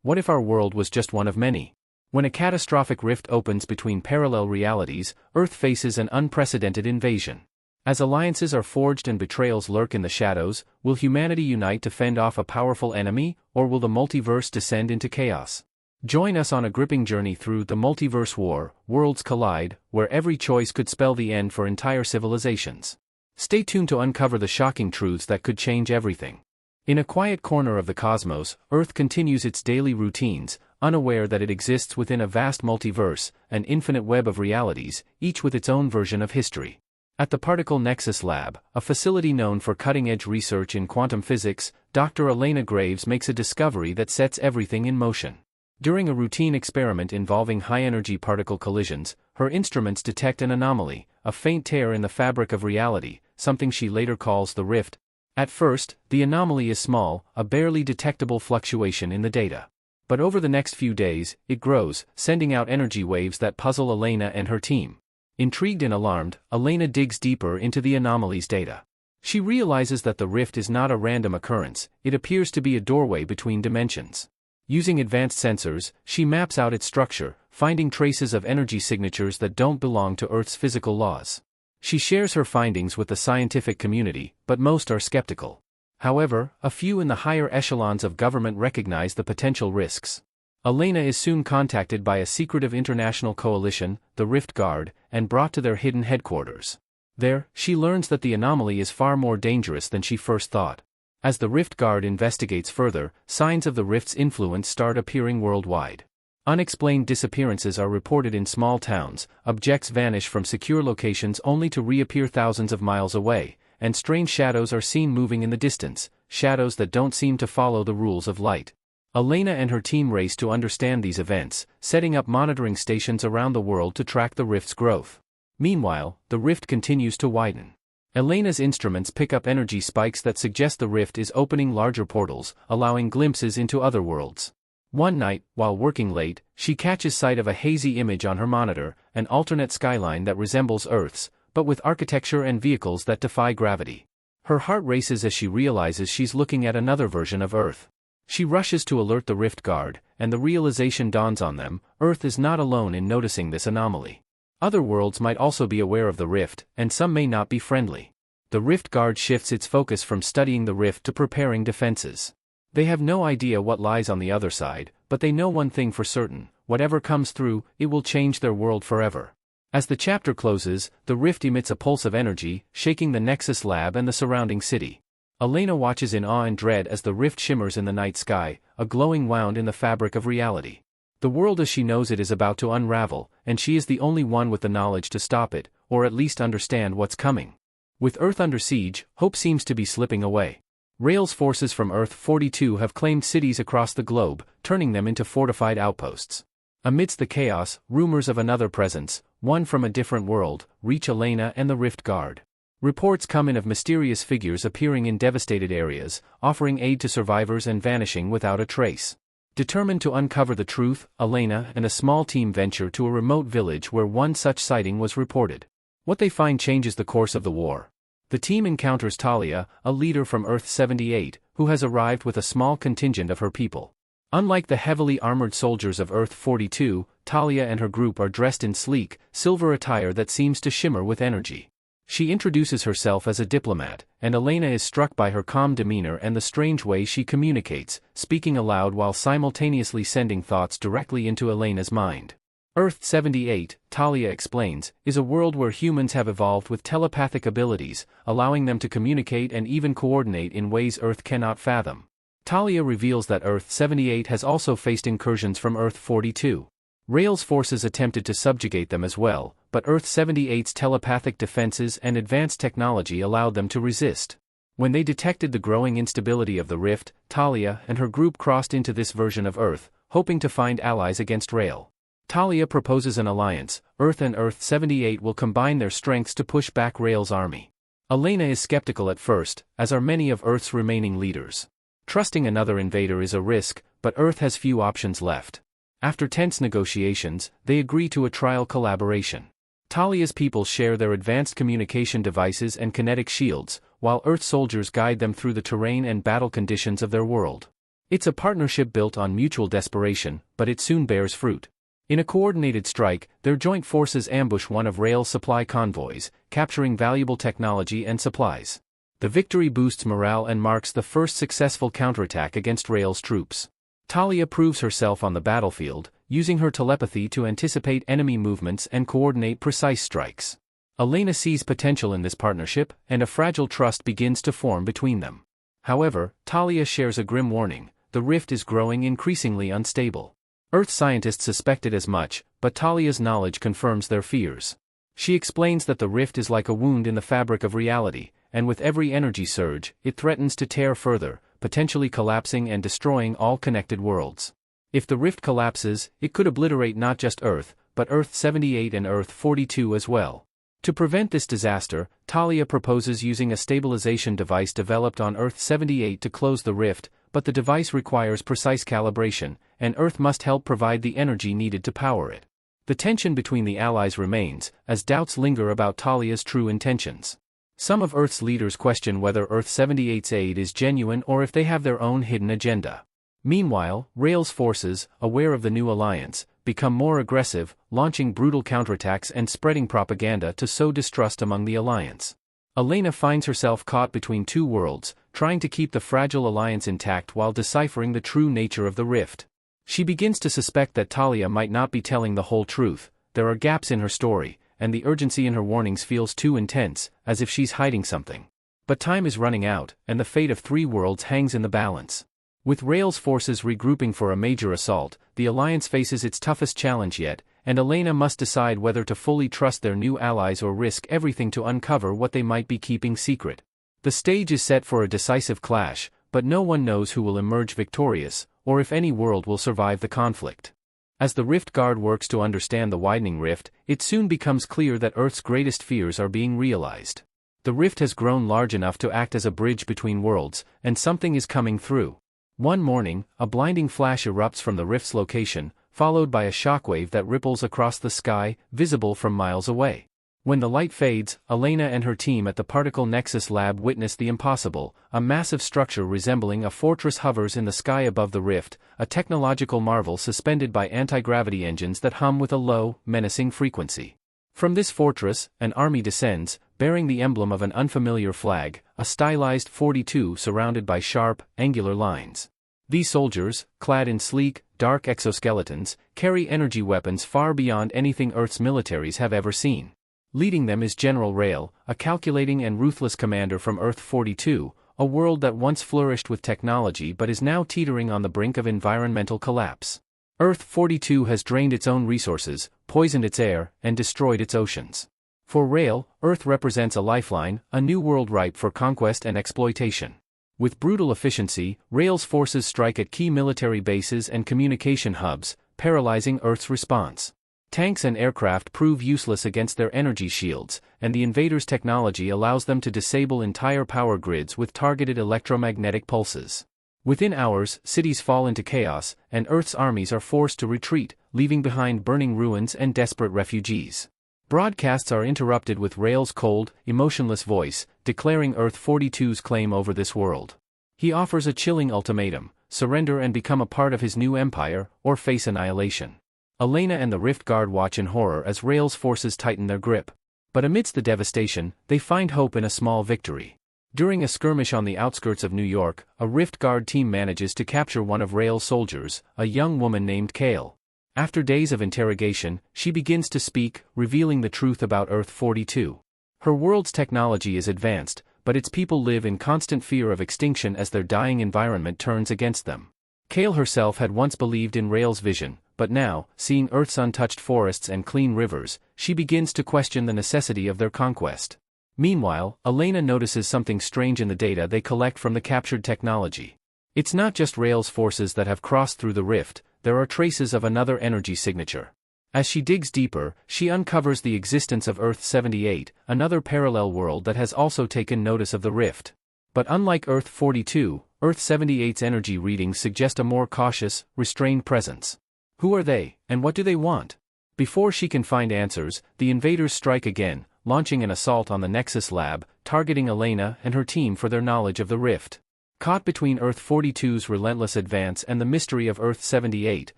What if our world was just one of many? When a catastrophic rift opens between parallel realities, Earth faces an unprecedented invasion. As alliances are forged and betrayals lurk in the shadows, will humanity unite to fend off a powerful enemy, or will the multiverse descend into chaos? Join us on a gripping journey through the Multiverse War, Worlds Collide, where every choice could spell the end for entire civilizations. Stay tuned to uncover the shocking truths that could change everything. In a quiet corner of the cosmos, Earth continues its daily routines, unaware that it exists within a vast multiverse, an infinite web of realities, each with its own version of history. At the Particle Nexus Lab, a facility known for cutting-edge research in quantum physics, Dr. Elena Graves makes a discovery that sets everything in motion. During a routine experiment involving high-energy particle collisions, her instruments detect an anomaly, a faint tear in the fabric of reality, something she later calls the rift. At first, the anomaly is small, a barely detectable fluctuation in the data. But over the next few days, it grows, sending out energy waves that puzzle Elena and her team. Intrigued and alarmed, Elena digs deeper into the anomaly's data. She realizes that the rift is not a random occurrence, it appears to be a doorway between dimensions. Using advanced sensors, she maps out its structure, finding traces of energy signatures that don't belong to Earth's physical laws. She shares her findings with the scientific community, but most are skeptical. However, a few in the higher echelons of government recognize the potential risks. Elena is soon contacted by a secretive international coalition, the Rift Guard, and brought to their hidden headquarters. There, she learns that the anomaly is far more dangerous than she first thought. As the Rift Guard investigates further, signs of the rift's influence start appearing worldwide. Unexplained disappearances are reported in small towns, objects vanish from secure locations only to reappear thousands of miles away, and strange shadows are seen moving in the distance, shadows that don't seem to follow the rules of light. Elena and her team race to understand these events, setting up monitoring stations around the world to track the rift's growth. Meanwhile, the rift continues to widen. Elena's instruments pick up energy spikes that suggest the rift is opening larger portals, allowing glimpses into other worlds. One night, while working late, she catches sight of a hazy image on her monitor, an alternate skyline that resembles Earth's, but with architecture and vehicles that defy gravity. Her heart races as she realizes she's looking at another version of Earth. She rushes to alert the Rift Guard, and the realization dawns on them, Earth is not alone in noticing this anomaly. Other worlds might also be aware of the rift, and some may not be friendly. The Rift Guard shifts its focus from studying the rift to preparing defenses. They have no idea what lies on the other side, but they know one thing for certain, whatever comes through, it will change their world forever. As the chapter closes, the rift emits a pulse of energy, shaking the Nexus Lab and the surrounding city. Elena watches in awe and dread as the rift shimmers in the night sky, a glowing wound in the fabric of reality. The world as she knows it is about to unravel, and she is the only one with the knowledge to stop it, or at least understand what's coming. With Earth under siege, hope seems to be slipping away. Rail's forces from Earth-42 have claimed cities across the globe, turning them into fortified outposts. Amidst the chaos, rumors of another presence, one from a different world, reach Elena and the Rift Guard. Reports come in of mysterious figures appearing in devastated areas, offering aid to survivors and vanishing without a trace. Determined to uncover the truth, Elena and a small team venture to a remote village where one such sighting was reported. What they find changes the course of the war. The team encounters Talia, a leader from Earth-78, who has arrived with a small contingent of her people. Unlike the heavily armored soldiers of Earth-42, Talia and her group are dressed in sleek, silver attire that seems to shimmer with energy. She introduces herself as a diplomat, and Elena is struck by her calm demeanor and the strange way she communicates, speaking aloud while simultaneously sending thoughts directly into Elena's mind. Earth-78, Talia explains, is a world where humans have evolved with telepathic abilities, allowing them to communicate and even coordinate in ways Earth cannot fathom. Talia reveals that Earth-78 has also faced incursions from Earth-42. Rail's forces attempted to subjugate them as well, but Earth-78's telepathic defenses and advanced technology allowed them to resist. When they detected the growing instability of the rift, Talia and her group crossed into this version of Earth, hoping to find allies against Rail. Talia proposes an alliance. Earth and Earth-78 will combine their strengths to push back Rail's army. Elena is skeptical at first, as are many of Earth's remaining leaders. Trusting another invader is a risk, but Earth has few options left. After tense negotiations, they agree to a trial collaboration. Talia's people share their advanced communication devices and kinetic shields, while Earth soldiers guide them through the terrain and battle conditions of their world. It's a partnership built on mutual desperation, but it soon bears fruit. In a coordinated strike, their joint forces ambush one of Rael's supply convoys, capturing valuable technology and supplies. The victory boosts morale and marks the first successful counterattack against Rael's troops. Talia proves herself on the battlefield, using her telepathy to anticipate enemy movements and coordinate precise strikes. Elena sees potential in this partnership, and a fragile trust begins to form between them. However, Talia shares a grim warning: the rift is growing increasingly unstable. Earth scientists suspected as much, but Talia's knowledge confirms their fears. She explains that the rift is like a wound in the fabric of reality, and with every energy surge, it threatens to tear further, potentially collapsing and destroying all connected worlds. If the rift collapses, it could obliterate not just Earth, but Earth 78 and Earth 42 as well. To prevent this disaster, Talia proposes using a stabilization device developed on Earth 78 to close the rift, but the device requires precise calibration, and Earth must help provide the energy needed to power it. The tension between the allies remains, as doubts linger about Talia's true intentions. Some of Earth's leaders question whether Earth 78's aid is genuine or if they have their own hidden agenda. Meanwhile, Rael's forces, aware of the new alliance, become more aggressive, launching brutal counterattacks and spreading propaganda to sow distrust among the alliance. Elena finds herself caught between two worlds, trying to keep the fragile alliance intact while deciphering the true nature of the rift. She begins to suspect that Talia might not be telling the whole truth. There are gaps in her story, and the urgency in her warnings feels too intense, as if she's hiding something. But time is running out, and the fate of 3 worlds hangs in the balance. With Rael's forces regrouping for a major assault, the alliance faces its toughest challenge yet, and Elena must decide whether to fully trust their new allies or risk everything to uncover what they might be keeping secret. The stage is set for a decisive clash, but no one knows who will emerge victorious, or if any world will survive the conflict. As the Rift Guard works to understand the widening rift, it soon becomes clear that Earth's greatest fears are being realized. The rift has grown large enough to act as a bridge between worlds, and something is coming through. One morning, a blinding flash erupts from the rift's location, followed by a shockwave that ripples across the sky, visible from miles away. When the light fades, Elena and her team at the Particle Nexus lab witness the impossible. A massive structure resembling a fortress hovers in the sky above the rift, a technological marvel suspended by anti-gravity engines that hum with a low, menacing frequency. From this fortress, an army descends, bearing the emblem of an unfamiliar flag, a stylized 42 surrounded by sharp, angular lines. These soldiers, clad in sleek, dark exoskeletons, carry energy weapons far beyond anything Earth's militaries have ever seen. Leading them is General Rael, a calculating and ruthless commander from Earth 42, a world that once flourished with technology but is now teetering on the brink of environmental collapse. Earth 42 has drained its own resources, poisoned its air, and destroyed its oceans. For Rael, Earth represents a lifeline, a new world ripe for conquest and exploitation. With brutal efficiency, Rael's forces strike at key military bases and communication hubs, paralyzing Earth's response. Tanks and aircraft prove useless against their energy shields, and the invaders' technology allows them to disable entire power grids with targeted electromagnetic pulses. Within hours, cities fall into chaos, and Earth's armies are forced to retreat, leaving behind burning ruins and desperate refugees. Broadcasts are interrupted with Rael's cold, emotionless voice, declaring Earth 42's claim over this world. He offers a chilling ultimatum: surrender and become a part of his new empire, or face annihilation. Elena and the Rift Guard watch in horror as Rael's forces tighten their grip. But amidst the devastation, they find hope in a small victory. During a skirmish on the outskirts of New York, a Rift Guard team manages to capture one of Rael's soldiers, a young woman named Kale. After days of interrogation, she begins to speak, revealing the truth about Earth 42. Her world's technology is advanced, but its people live in constant fear of extinction as their dying environment turns against them. Kale herself had once believed in Rael's vision, but now, seeing Earth's untouched forests and clean rivers, she begins to question the necessity of their conquest. Meanwhile, Elena notices something strange in the data they collect from the captured technology. It's not just Rael's forces that have crossed through the rift, there are traces of another energy signature. As she digs deeper, she uncovers the existence of Earth 78, another parallel world that has also taken notice of the rift. But unlike Earth 42, Earth 78's energy readings suggest a more cautious, restrained presence. Who are they, and what do they want? Before she can find answers, the invaders strike again, launching an assault on the Nexus lab, targeting Elena and her team for their knowledge of the rift. Caught between Earth-42's relentless advance and the mystery of Earth-78,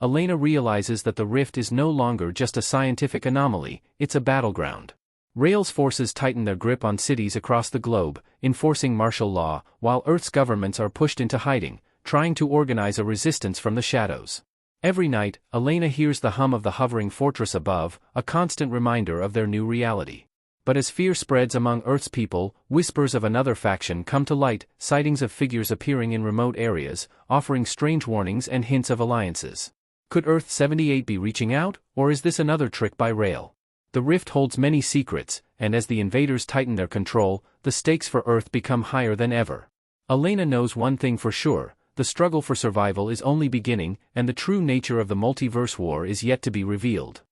Elena realizes that the rift is no longer just a scientific anomaly, it's a battleground. Rael's forces tighten their grip on cities across the globe, enforcing martial law, while Earth's governments are pushed into hiding, trying to organize a resistance from the shadows. Every night, Elena hears the hum of the hovering fortress above, a constant reminder of their new reality. But as fear spreads among Earth's people, whispers of another faction come to light, sightings of figures appearing in remote areas, offering strange warnings and hints of alliances. Could Earth-78 be reaching out, or is this another trick by Rael? The rift holds many secrets, and as the invaders tighten their control, the stakes for Earth become higher than ever. Elena knows one thing for sure: the struggle for survival is only beginning, and the true nature of the Multiverse War is yet to be revealed.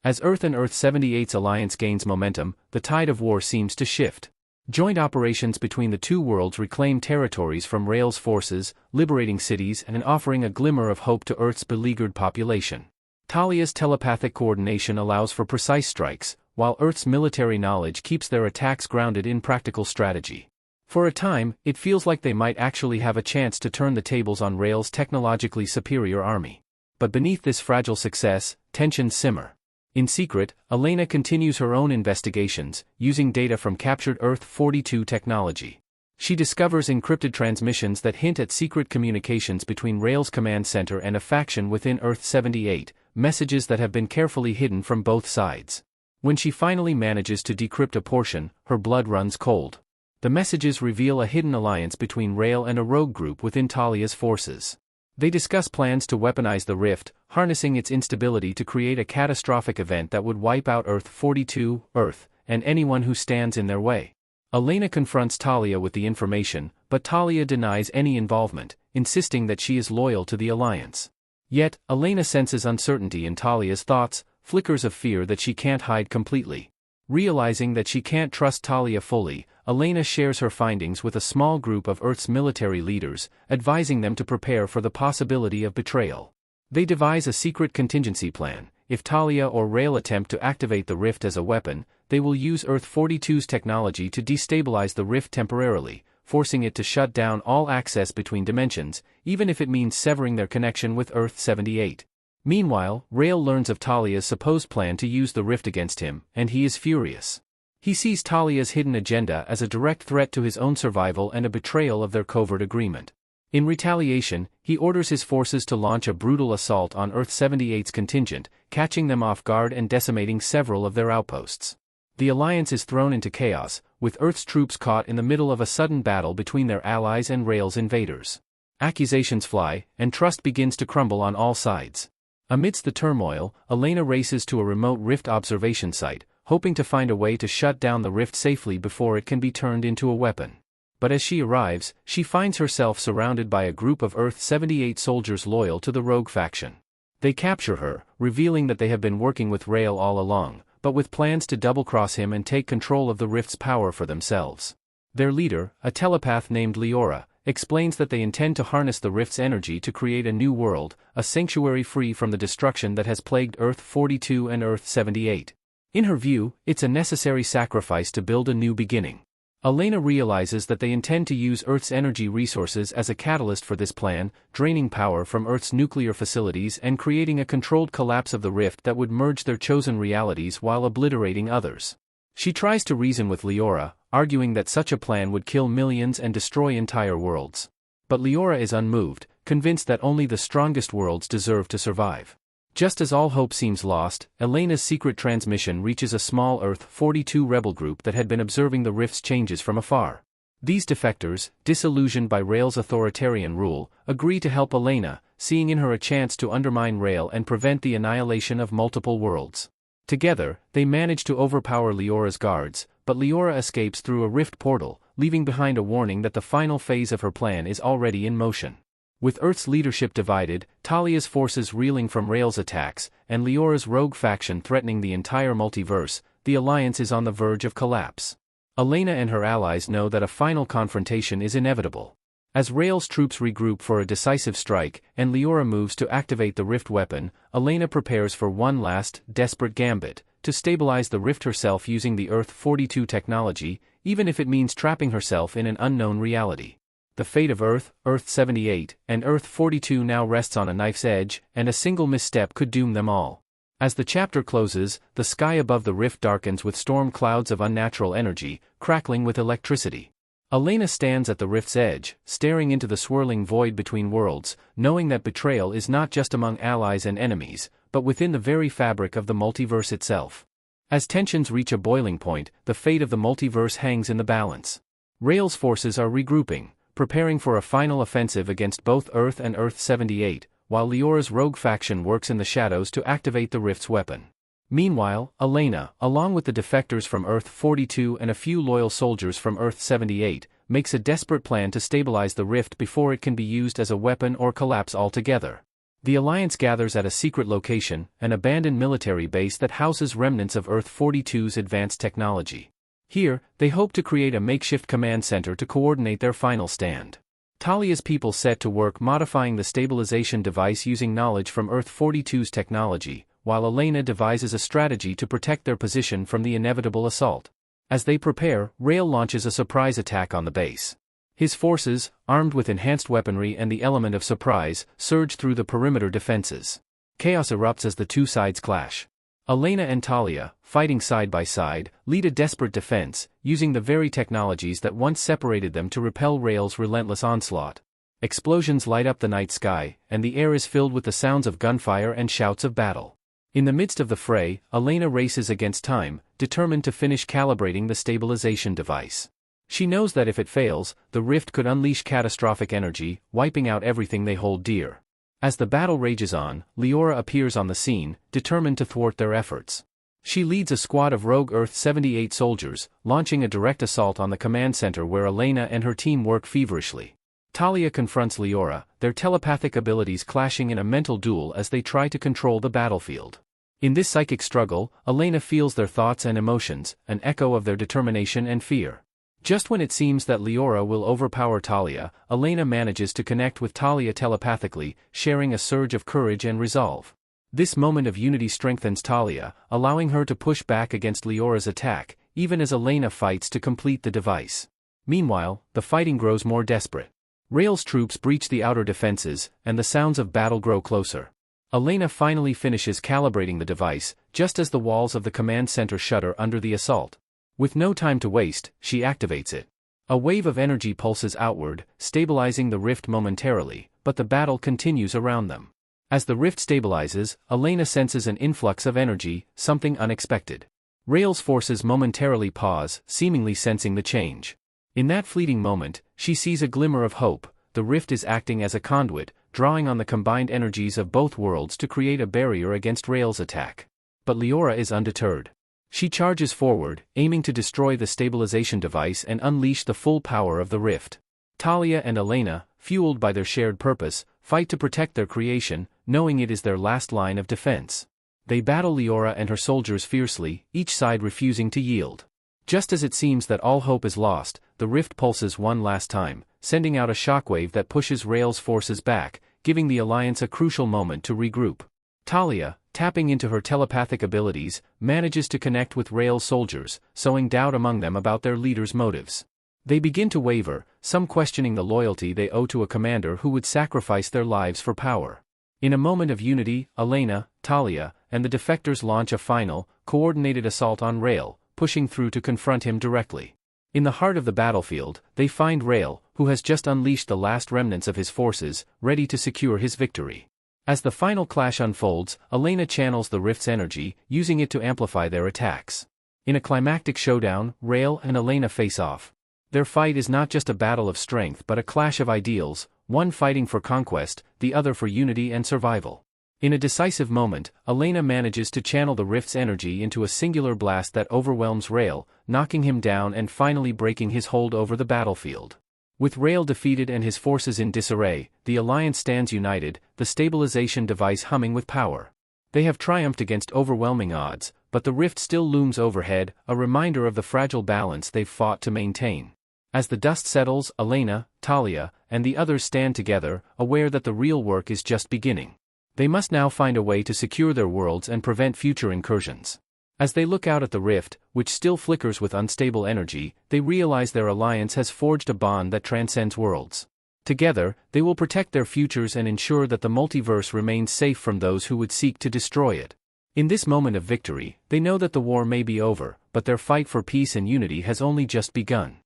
As Earth and Earth-78's alliance gains momentum, the tide of war seems to shift. Joint operations between the two worlds reclaim territories from Rael's forces, liberating cities and offering a glimmer of hope to Earth's beleaguered population. Talia's telepathic coordination allows for precise strikes, while Earth's military knowledge keeps their attacks grounded in practical strategy. For a time, it feels like they might actually have a chance to turn the tables on Rael's technologically superior army. But beneath this fragile success, tensions simmer. In secret, Elena continues her own investigations, using data from captured Earth-42 technology. She discovers encrypted transmissions that hint at secret communications between Rael's command center and a faction within Earth-78, messages that have been carefully hidden from both sides. When she finally manages to decrypt a portion, her blood runs cold. The messages reveal a hidden alliance between Rael and a rogue group within Talia's forces. They discuss plans to weaponize the rift, harnessing its instability to create a catastrophic event that would wipe out Earth-42, Earth, and anyone who stands in their way. Elena confronts Talia with the information, but Talia denies any involvement, insisting that she is loyal to the alliance. Yet, Elena senses uncertainty in Talia's thoughts, flickers of fear that she can't hide completely. Realizing that she can't trust Talia fully, Elena shares her findings with a small group of Earth's military leaders, advising them to prepare for the possibility of betrayal. They devise a secret contingency plan. If Talia or Rael attempt to activate the rift as a weapon, they will use Earth-42's technology to destabilize the rift temporarily, forcing it to shut down all access between dimensions, even if it means severing their connection with Earth-78. Meanwhile, Rael learns of Talia's supposed plan to use the rift against him, and he is furious. He sees Talia's hidden agenda as a direct threat to his own survival and a betrayal of their covert agreement. In retaliation, he orders his forces to launch a brutal assault on Earth-78's contingent, catching them off guard and decimating several of their outposts. The alliance is thrown into chaos, with Earth's troops caught in the middle of a sudden battle between their allies and Rael's invaders. Accusations fly, and trust begins to crumble on all sides. Amidst the turmoil, Elena races to a remote rift observation site, hoping to find a way to shut down the rift safely before it can be turned into a weapon. But as she arrives, she finds herself surrounded by a group of Earth-78 soldiers loyal to the rogue faction. They capture her, revealing that they have been working with Rael all along, but with plans to double-cross him and take control of the rift's power for themselves. Their leader, a telepath named Leora, explains that they intend to harness the rift's energy to create a new world, a sanctuary free from the destruction that has plagued Earth-42 and Earth-78. In her view, it's a necessary sacrifice to build a new beginning. Elena realizes that they intend to use Earth's energy resources as a catalyst for this plan, draining power from Earth's nuclear facilities and creating a controlled collapse of the rift that would merge their chosen realities while obliterating others. She tries to reason with Leora, arguing that such a plan would kill millions and destroy entire worlds. But Leora is unmoved, convinced that only the strongest worlds deserve to survive. Just as all hope seems lost, Elena's secret transmission reaches a small Earth-42 rebel group that had been observing the rift's changes from afar. These defectors, disillusioned by Rael's authoritarian rule, agree to help Elena, seeing in her a chance to undermine Rael and prevent the annihilation of multiple worlds. Together, they manage to overpower Leora's guards, but Leora escapes through a rift portal, leaving behind a warning that the final phase of her plan is already in motion. With Earth's leadership divided, Talia's forces reeling from Rael's attacks, and Leora's rogue faction threatening the entire multiverse, the alliance is on the verge of collapse. Elena and her allies know that a final confrontation is inevitable. As Rael's troops regroup for a decisive strike, and Leora moves to activate the rift weapon, Elena prepares for one last, desperate gambit, to stabilize the rift herself using the Earth-42 technology, even if it means trapping herself in an unknown reality. The fate of Earth, Earth 78, and Earth 42 now rests on a knife's edge, and a single misstep could doom them all. As the chapter closes, the sky above the rift darkens with storm clouds of unnatural energy, crackling with electricity. Elena stands at the rift's edge, staring into the swirling void between worlds, knowing that betrayal is not just among allies and enemies, but within the very fabric of the multiverse itself. As tensions reach a boiling point, the fate of the multiverse hangs in the balance. Rael's forces are regrouping, preparing for a final offensive against both Earth and Earth 78, while Leora's rogue faction works in the shadows to activate the rift's weapon. Meanwhile, Elena, along with the defectors from Earth 42 and a few loyal soldiers from Earth 78, makes a desperate plan to stabilize the rift before it can be used as a weapon or collapse altogether. The Alliance gathers at a secret location, an abandoned military base that houses remnants of Earth 42's advanced technology. Here, they hope to create a makeshift command center to coordinate their final stand. Talia's people set to work modifying the stabilization device using knowledge from Earth 42's technology, while Elena devises a strategy to protect their position from the inevitable assault. As they prepare, Rael launches a surprise attack on the base. His forces, armed with enhanced weaponry and the element of surprise, surge through the perimeter defenses. Chaos erupts as the two sides clash. Elena and Talia, fighting side by side, lead a desperate defense, using the very technologies that once separated them to repel Rael's relentless onslaught. Explosions light up the night sky, and the air is filled with the sounds of gunfire and shouts of battle. In the midst of the fray, Elena races against time, determined to finish calibrating the stabilization device. She knows that if it fails, the rift could unleash catastrophic energy, wiping out everything they hold dear. As the battle rages on, Leora appears on the scene, determined to thwart their efforts. She leads a squad of rogue Earth 78 soldiers, launching a direct assault on the command center where Elena and her team work feverishly. Talia confronts Leora, their telepathic abilities clashing in a mental duel as they try to control the battlefield. In this psychic struggle, Elena feels their thoughts and emotions, an echo of their determination and fear. Just when it seems that Leora will overpower Talia, Elena manages to connect with Talia telepathically, sharing a surge of courage and resolve. This moment of unity strengthens Talia, allowing her to push back against Leora's attack, even as Elena fights to complete the device. Meanwhile, the fighting grows more desperate. Rael's troops breach the outer defenses, and the sounds of battle grow closer. Elena finally finishes calibrating the device, just as the walls of the command center shudder under the assault. With no time to waste, she activates it. A wave of energy pulses outward, stabilizing the rift momentarily, but the battle continues around them. As the rift stabilizes, Elena senses an influx of energy, something unexpected. Rael's forces momentarily pause, seemingly sensing the change. In that fleeting moment, she sees a glimmer of hope. The rift is acting as a conduit, drawing on the combined energies of both worlds to create a barrier against Rael's attack. But Leora is undeterred. She charges forward, aiming to destroy the stabilization device and unleash the full power of the rift. Talia and Elena, fueled by their shared purpose, fight to protect their creation, knowing it is their last line of defense. They battle Leora and her soldiers fiercely, each side refusing to yield. Just as it seems that all hope is lost, the rift pulses one last time, sending out a shockwave that pushes Rael's forces back, giving the Alliance a crucial moment to regroup. Talia, tapping into her telepathic abilities, manages to connect with Rael's soldiers, sowing doubt among them about their leader's motives. They begin to waver, some questioning the loyalty they owe to a commander who would sacrifice their lives for power. In a moment of unity, Elena, Talia, and the defectors launch a final, coordinated assault on Rael, pushing through to confront him directly. In the heart of the battlefield, they find Rael, who has just unleashed the last remnants of his forces, ready to secure his victory. As the final clash unfolds, Elena channels the rift's energy, using it to amplify their attacks. In a climactic showdown, Rael and Elena face off. Their fight is not just a battle of strength but a clash of ideals, one fighting for conquest, the other for unity and survival. In a decisive moment, Elena manages to channel the rift's energy into a singular blast that overwhelms Rael, knocking him down and finally breaking his hold over the battlefield. With Rael defeated and his forces in disarray, the Alliance stands united, the stabilization device humming with power. They have triumphed against overwhelming odds, but the rift still looms overhead, a reminder of the fragile balance they've fought to maintain. As the dust settles, Elena, Talia, and the others stand together, aware that the real work is just beginning. They must now find a way to secure their worlds and prevent future incursions. As they look out at the rift, which still flickers with unstable energy, they realize their alliance has forged a bond that transcends worlds. Together, they will protect their futures and ensure that the multiverse remains safe from those who would seek to destroy it. In this moment of victory, they know that the war may be over, but their fight for peace and unity has only just begun.